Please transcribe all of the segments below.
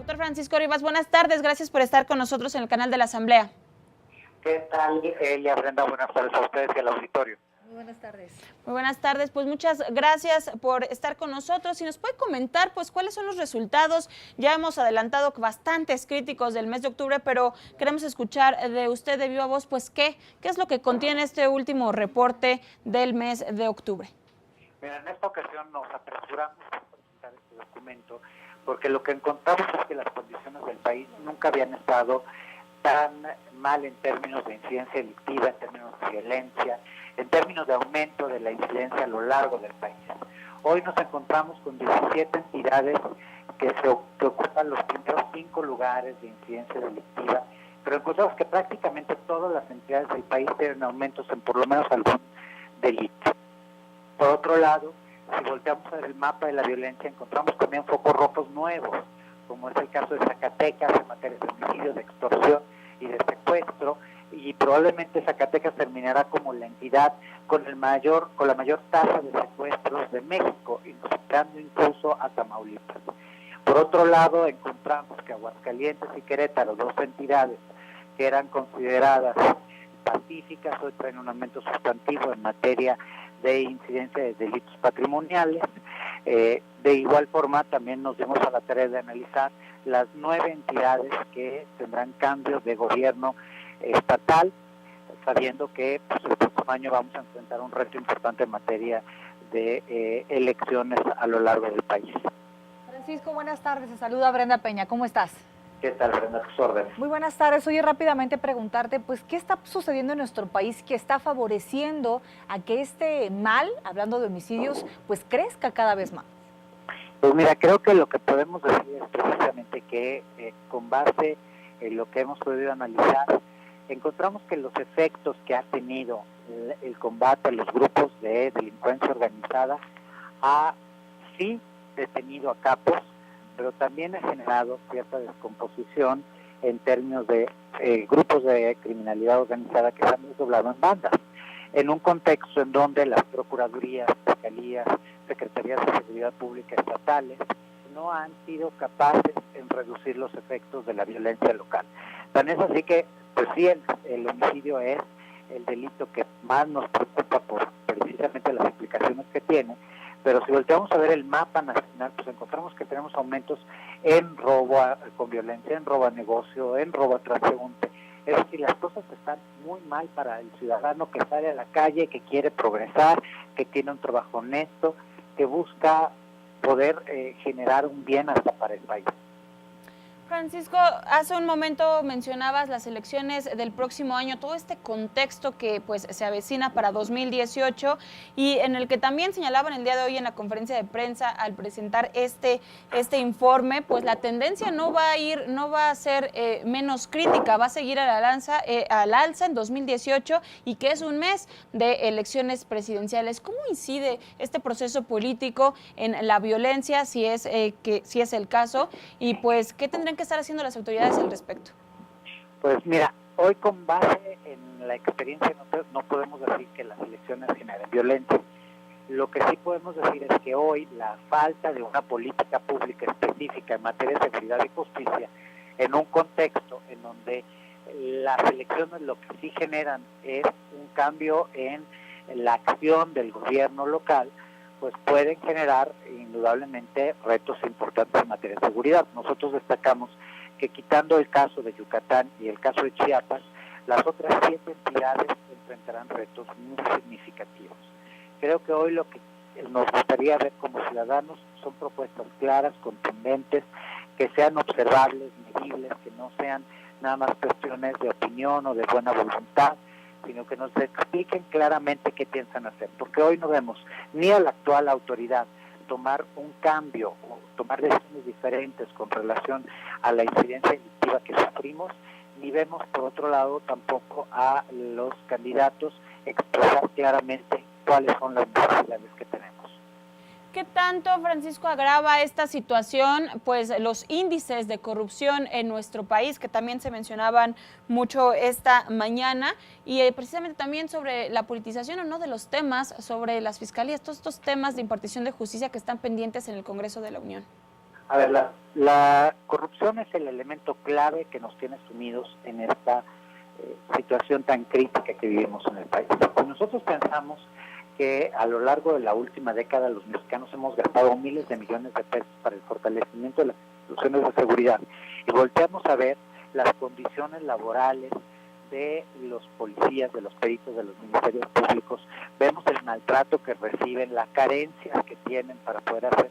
Doctor Francisco Rivas, buenas tardes, gracias por estar con nosotros en el canal de la Asamblea. ¿Qué tal, Elia, Brenda? Buenas tardes a ustedes y al auditorio. Muy buenas tardes. Muy buenas tardes, pues muchas gracias por estar con nosotros. Si nos puede comentar, pues, cuáles son los resultados. Ya hemos adelantado bastantes críticos del mes de octubre, pero queremos escuchar de usted de viva voz, pues, ¿qué es lo que contiene este último reporte del mes de octubre? Mira, en esta ocasión nos apresuramos a presentar este documento porque lo que encontramos es que las condiciones del país nunca habían estado tan mal en términos de incidencia delictiva, en términos de violencia, en términos de aumento de la incidencia a lo largo del país. Hoy nos encontramos con 17 entidades que ocupan los primeros 5 lugares de incidencia delictiva, pero encontramos que prácticamente todas las entidades del país tienen aumentos en por lo menos algún delito. Por otro lado, si volteamos a ver el mapa de la violencia, encontramos también focos rojos nuevos, como es el caso de Zacatecas en materia de homicidio, de extorsión y de secuestro, y probablemente Zacatecas terminará como la entidad con la mayor tasa de secuestros de México, superando incluso a Tamaulipas. Por otro lado, encontramos que Aguascalientes y Querétaro, dos entidades que eran consideradas pacíficas, hoy traen un aumento sustantivo en materia de incidencia de delitos patrimoniales. De igual forma, también nos dimos a la tarea de analizar las 9 entidades que tendrán cambios de gobierno estatal, sabiendo que pues, el próximo año vamos a enfrentar un reto importante en materia de elecciones a lo largo del país. Francisco, buenas tardes. Se saluda Brenda Peña. ¿Cómo estás? ¿Qué tal, Brenda? Tus órdenes. Muy buenas tardes. Oye, rápidamente preguntarte, pues, ¿qué está sucediendo en nuestro país que está favoreciendo a que este mal, hablando de homicidios, pues crezca cada vez más? Pues mira, creo que lo que podemos decir es precisamente que con base en lo que hemos podido analizar, encontramos que los efectos que ha tenido el combate a los grupos de delincuencia organizada ha sí detenido a capos, pero también ha generado cierta descomposición en términos de grupos de criminalidad organizada que se han desdoblado en bandas, en un contexto en donde las procuradurías, fiscalías, secretarías de seguridad pública estatales no han sido capaces en reducir los efectos de la violencia local. Tan es así que, pues sí, el homicidio es el delito que más nos preocupa por precisamente las implicaciones que tiene, pero si volteamos a ver el mapa nacional, pues encontramos que tenemos aumentos en robo con violencia, en robo a negocio, en robo a transeúnte. Es decir, las cosas están muy mal para el ciudadano que sale a la calle, que quiere progresar, que tiene un trabajo honesto, que busca poder generar un bien hasta para el país. Francisco, hace un momento mencionabas las elecciones del próximo año, todo este contexto que pues se avecina para 2018 y en el que también señalaban el día de hoy en la conferencia de prensa al presentar este informe, pues la tendencia no va a ser menos crítica, va a seguir al alza en 2018 y que es un mes de elecciones presidenciales. ¿Cómo incide este proceso político en la violencia, si es el caso, y pues qué tendrían que estar haciendo las autoridades al respecto? Pues mira, hoy con base en la experiencia no podemos decir que las elecciones generen violencia. Lo que sí podemos decir es que hoy la falta de una política pública específica en materia de seguridad y justicia, en un contexto en donde las elecciones lo que sí generan es un cambio en la acción del gobierno local, pues pueden generar indudablemente retos importantes en materia de seguridad. Nosotros destacamos que quitando el caso de Yucatán y el caso de Chiapas, las otras 7 entidades enfrentarán retos muy significativos. Creo que hoy lo que nos gustaría ver como ciudadanos son propuestas claras, contundentes, que sean observables, medibles, que no sean nada más cuestiones de opinión o de buena voluntad, sino que nos expliquen claramente qué piensan hacer, porque hoy no vemos ni a la actual autoridad tomar un cambio o tomar decisiones diferentes con relación a la incidencia delictiva que sufrimos, ni vemos por otro lado tampoco a los candidatos expresar claramente cuáles son las necesidades que tenemos. ¿Qué tanto, Francisco, agrava esta situación, pues los índices de corrupción en nuestro país, que también se mencionaban mucho esta mañana, y precisamente también sobre la politización o no de los temas, sobre las fiscalías, todos estos temas de impartición de justicia que están pendientes en el Congreso de la Unión? A ver, la corrupción es el elemento clave que nos tiene sumidos en esta situación tan crítica que vivimos en el país. Y nosotros pensamos que a lo largo de la última década los mexicanos hemos gastado miles de millones de pesos para el fortalecimiento de las instituciones de seguridad y volteamos a ver las condiciones laborales de los policías, de los peritos, de los ministerios públicos, vemos el maltrato que reciben, la carencia que tienen para poder hacer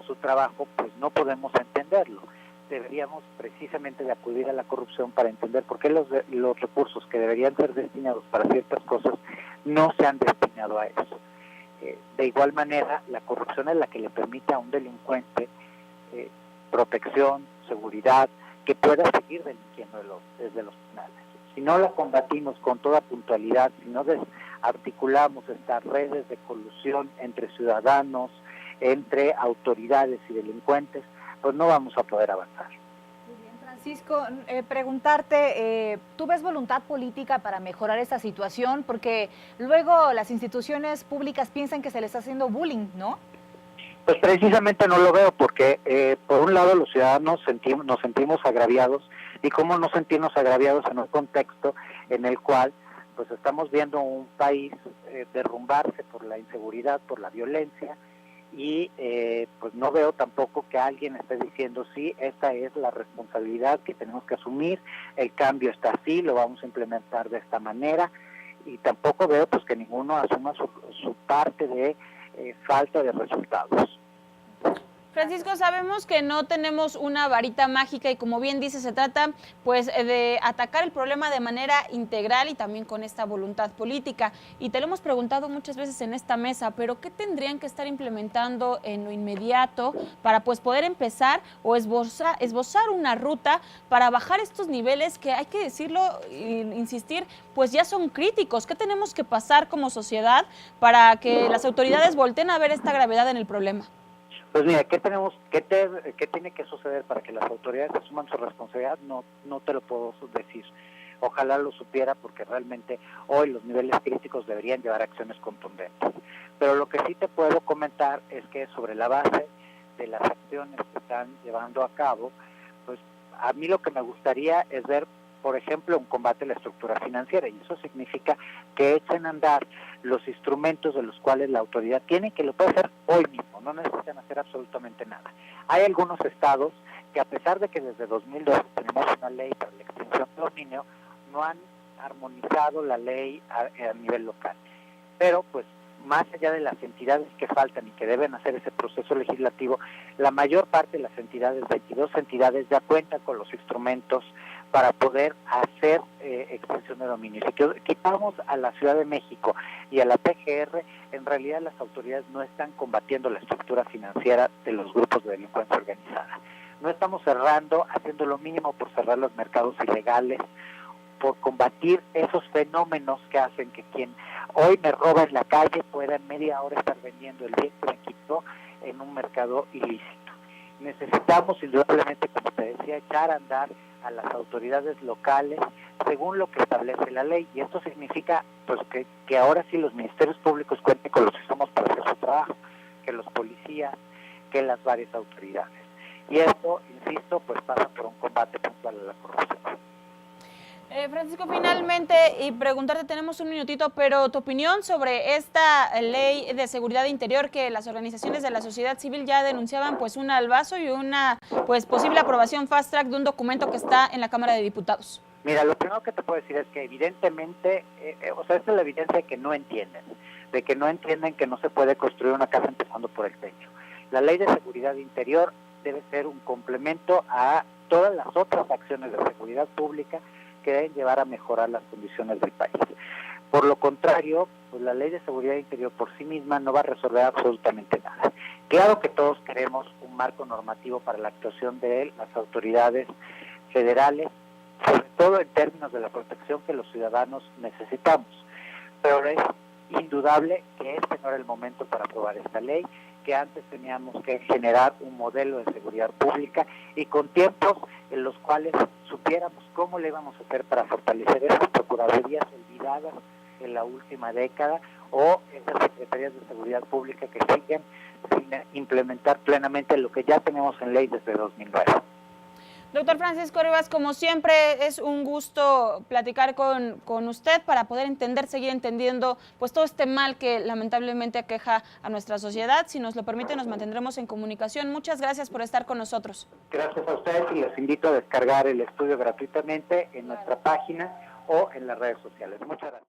su trabajo, pues no podemos entenderlo. Deberíamos precisamente de acudir a la corrupción para entender por qué los recursos que deberían ser destinados para ciertas cosas no se han destinado a eso. De igual manera, la corrupción es la que le permite a un delincuente protección, seguridad, que pueda seguir delinquiendo desde los penales. Si no la combatimos con toda puntualidad, si no desarticulamos estas redes de colusión entre ciudadanos, entre autoridades y delincuentes, pues no vamos a poder avanzar. Muy bien, Francisco, preguntarte, ¿tú ves voluntad política para mejorar esta situación? Porque luego las instituciones públicas piensan que se les está haciendo bullying, ¿no? Pues precisamente no lo veo porque, por un lado, los ciudadanos nos sentimos agraviados, y cómo no sentirnos agraviados en un contexto en el cual pues estamos viendo un país derrumbarse por la inseguridad, por la violencia, y pues no veo tampoco que alguien esté diciendo sí, esta es la responsabilidad que tenemos que asumir, el cambio está así, lo vamos a implementar de esta manera, y tampoco veo pues que ninguno asuma su parte de falta de resultados. Francisco, sabemos que no tenemos una varita mágica y como bien dice, se trata pues de atacar el problema de manera integral y también con esta voluntad política. Y te lo hemos preguntado muchas veces en esta mesa, pero ¿qué tendrían que estar implementando en lo inmediato para pues poder empezar o esbozar una ruta para bajar estos niveles que, hay que decirlo e insistir, pues ya son críticos? ¿Qué tenemos que pasar como sociedad para que las autoridades volteen a ver esta gravedad en el problema? Pues mira, ¿qué tiene que suceder para que las autoridades asuman su responsabilidad? No te lo puedo decir. Ojalá lo supiera porque realmente hoy los niveles críticos deberían llevar acciones contundentes. Pero lo que sí te puedo comentar es que sobre la base de las acciones que están llevando a cabo, pues a mí lo que me gustaría es ver, por ejemplo, un combate a la estructura financiera, y eso significa que echen a andar los instrumentos de los cuales la autoridad tiene, que lo puede hacer hoy mismo, no necesitan hacer absolutamente nada. Hay algunos estados que, a pesar de que desde 2002 tenemos una ley para la extinción de dominio, no han armonizado la ley a nivel local. Pero pues más allá de las entidades que faltan y que deben hacer ese proceso legislativo, la mayor parte de las entidades, 22 entidades, ya cuentan con los instrumentos para poder hacer extensión de dominio. Si quitamos a la Ciudad de México y a la PGR, en realidad las autoridades no están combatiendo la estructura financiera de los grupos de delincuencia organizada. No estamos haciendo lo mínimo por cerrar los mercados ilegales, por combatir esos fenómenos que hacen que quien hoy me roba en la calle pueda en media hora estar vendiendo el bien que me quitó en un mercado ilícito. Necesitamos indudablemente, como te decía, echar a andar a las autoridades locales según lo que establece la ley, y esto significa pues que ahora sí los ministerios públicos cuenten con los insumos para hacer su trabajo, que los policías, que las varias autoridades. Y esto, insisto, pues pasa por un combate puntual a la corrupción. Francisco, finalmente, y preguntarte, tenemos un minutito, pero tu opinión sobre esta ley de seguridad interior que las organizaciones de la sociedad civil ya denunciaban pues un albazo y una pues posible aprobación fast track de un documento que está en la Cámara de Diputados. Mira, lo primero que te puedo decir es que evidentemente, esta es la evidencia de que no entienden que no se puede construir una casa empezando por el techo. La ley de seguridad interior debe ser un complemento a todas las otras acciones de seguridad pública que deben llevar a mejorar las condiciones del país. Por lo contrario, pues la ley de seguridad interior por sí misma no va a resolver absolutamente nada. Claro que todos queremos un marco normativo para la actuación de las autoridades federales, sobre todo en términos de la protección que los ciudadanos necesitamos, pero es indudable que este no era el momento para aprobar esta ley, que antes teníamos que generar un modelo de seguridad pública y con tiempos en los cuales supiéramos cómo le íbamos a hacer para fortalecer esas procuradurías olvidadas en la última década, o esas secretarías de seguridad pública que siguen sin implementar plenamente lo que ya tenemos en ley desde 2009. Doctor Francisco Rivas, como siempre, es un gusto platicar con usted para poder entender, seguir entendiendo pues todo este mal que lamentablemente aqueja a nuestra sociedad. Si nos lo permite, nos mantendremos en comunicación. Muchas gracias por estar con nosotros. Gracias a ustedes y les invito a descargar el estudio gratuitamente en nuestra página o en las redes sociales. Muchas gracias.